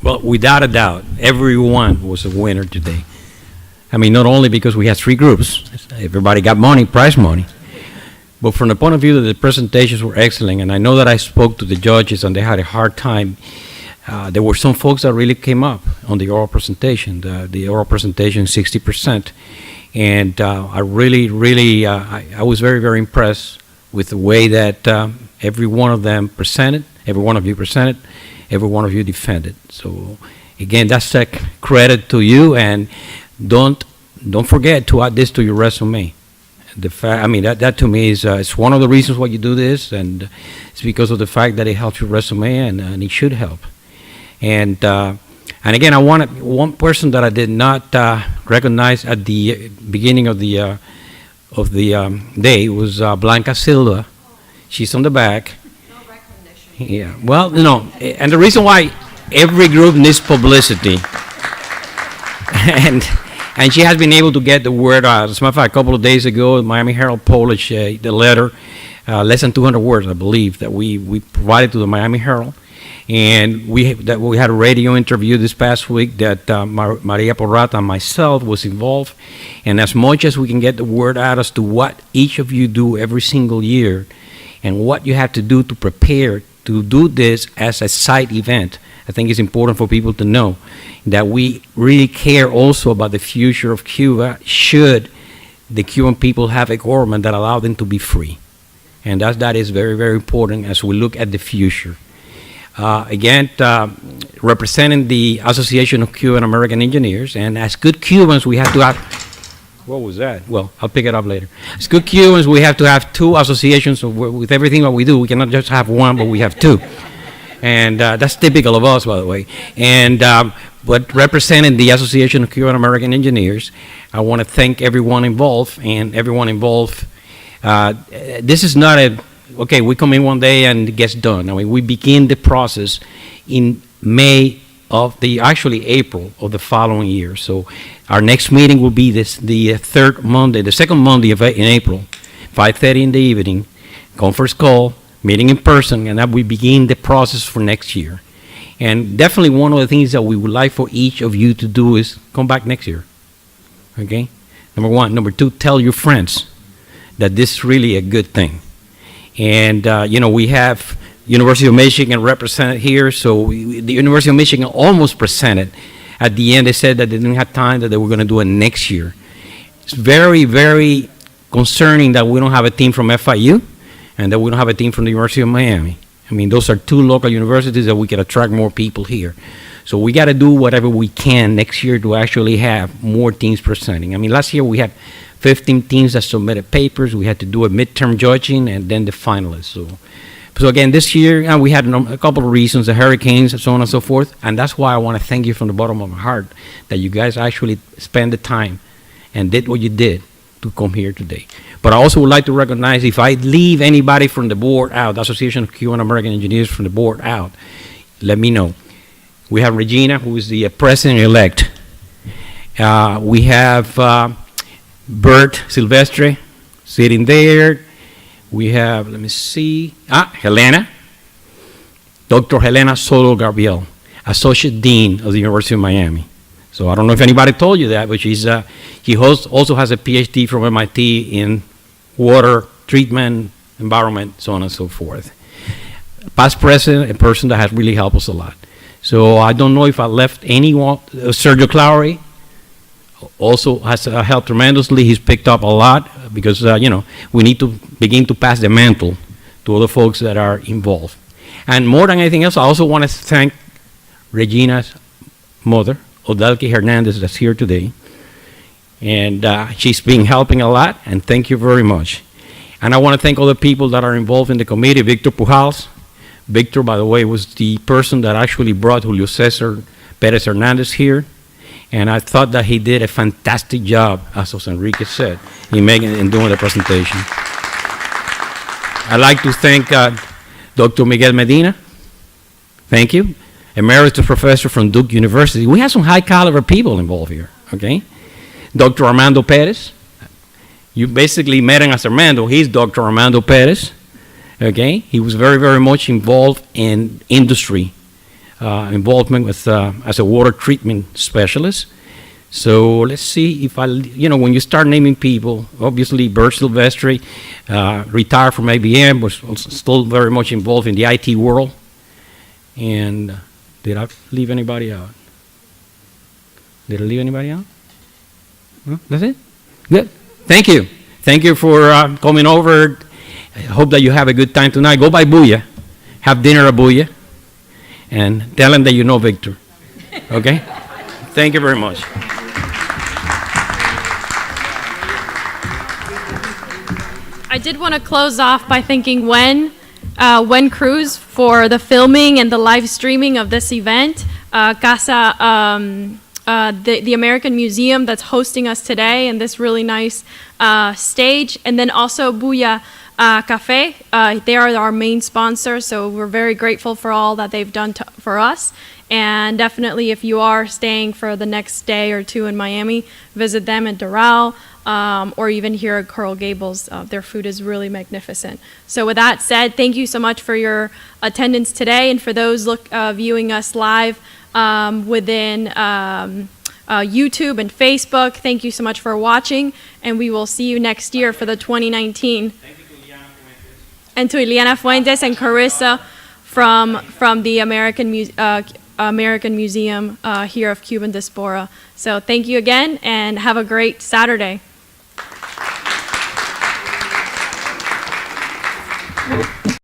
Well, without a doubt, everyone was a winner today. I mean, not only because we had three groups, everybody got money, prize money, but from the point of view that the presentations were excellent, and I know that I spoke to the judges and they had a hard time. There were some folks that really came up on the oral presentation, the oral presentation 60%. And I really, I was very, very impressed with the way that every one of them presented, every one of you presented, every one of you defended. So again, that's a credit to you, and don't forget to add this to your resume. The fact, I mean, that to me is it's one of the reasons why you do this, and it's because of the fact that it helps your resume, and it should help. And again, I wanted one person that I did not recognize at the beginning of the day was Blanca Silva. She's on the back. No recognition. Yeah. Well, and the reason why every group needs publicity, and she has been able to get the word out. As a matter of fact, a couple of days ago, Miami Herald published the letter, less than 200 words, I believe, that we provided to the Miami Herald. And we had a radio interview this past week that Maria Porrata and myself was involved. And as much as we can get the word out as to what each of you do every single year and what you have to do to prepare to do this as a side event, I think it's important for people to know that we really care also about the future of Cuba should the Cuban people have a government that allows them to be free. And that is very, very important as we look at the future. Again, representing the Association of Cuban-American Engineers, and as good Cubans, we have to have, what was that? Well, I'll pick it up later. As good Cubans, we have to have two associations with everything that we do. We cannot just have one, but we have two. And that's typical of us, by the way. And but representing the Association of Cuban-American Engineers, I want to thank everyone involved, and everyone involved. This is not a okay, we come in one day and it gets done. I mean, we begin the process in actually April of the following year. So our next meeting will be the second Monday in April, 5:30 in the evening, conference call, meeting in person, and that we begin the process for next year. And definitely one of the things that we would like for each of you to do is come back next year, okay? Number one. Number two, tell your friends that this is really a good thing. And, we have University of Michigan represented here, so the University of Michigan almost presented. At the end, they said that they didn't have time, that they were going to do it next year. It's very, very concerning that we don't have a team from FIU and that we don't have a team from the University of Miami. I mean, those are two local universities that we can attract more people here. So we got to do whatever we can next year to actually have more teams presenting. I mean, last year we had 15 teams that submitted papers. We had to do a midterm judging and then the finalists. So again, this year we had a couple of reasons, the hurricanes and so on and so forth, and that's why I want to thank you from the bottom of my heart that you guys actually spent the time and did what you did to come here today. But I also would like to recognize if I leave anybody from the board out, the Association of Cuban-American Engineers from the board out, let me know. We have Regina, who is the president-elect. We have Bert Silvestre sitting there. We have, let me see, Helena, Dr. Helena Soto Gabriel, Associate Dean of the University of Miami. So I don't know if anybody told you that, but she also has a PhD from MIT in water treatment, environment, so on and so forth. Past president, a person that has really helped us a lot. So I don't know if I left anyone. Sergio Clary also has helped tremendously. He's picked up a lot because, we need to begin to pass the mantle to other folks that are involved. And more than anything else, I also want to thank Regina's mother, Odelki Hernandez, that's here today. And she's been helping a lot, and thank you very much. And I want to thank all the people that are involved in the committee. Victor Pujals. Victor, by the way, was the person that actually brought Julio Cesar Perez Hernandez here. And I thought that he did a fantastic job, as Jose Enrique said, in doing the presentation. I'd like to thank Dr. Miguel Medina. Thank you. Emeritus professor from Duke University. We have some high caliber people involved here, okay? Dr. Armando Perez. You basically met him as Armando. He's Dr. Armando Perez, okay? He was very, very much involved in industry involvement with as a water treatment specialist. So let's see if when you start naming people, obviously Bert Silvestri, retired from IBM, was still very much involved in the IT world. And did I leave anybody out? Did I leave anybody out? No? That's it? Good. Thank you. Thank you for coming over. I hope that you have a good time tonight. Go by Booyah. Have dinner at Booyah. And tell him that you know Victor. Okay? Thank you very much. I did want to close off by thanking Wen Cruz for the filming and the live streaming of this event. The American Museum that's hosting us today and this really nice stage. And then also Booyah Cafe. They are our main sponsor, so we're very grateful for all that they've done for us. And definitely if you are staying for the next day or two in Miami, visit them in Doral or even here at Coral Gables. Their food is really magnificent. So with that said, thank you so much for your attendance today, and for those viewing us live within YouTube and Facebook, thank you so much for watching, and we will see you next year for the 2019. Thank you to Ileana Fuentes. And to Ileana Fuentes and Carissa from the American Museum here of Cuban Diaspora. So thank you again, and have a great Saturday.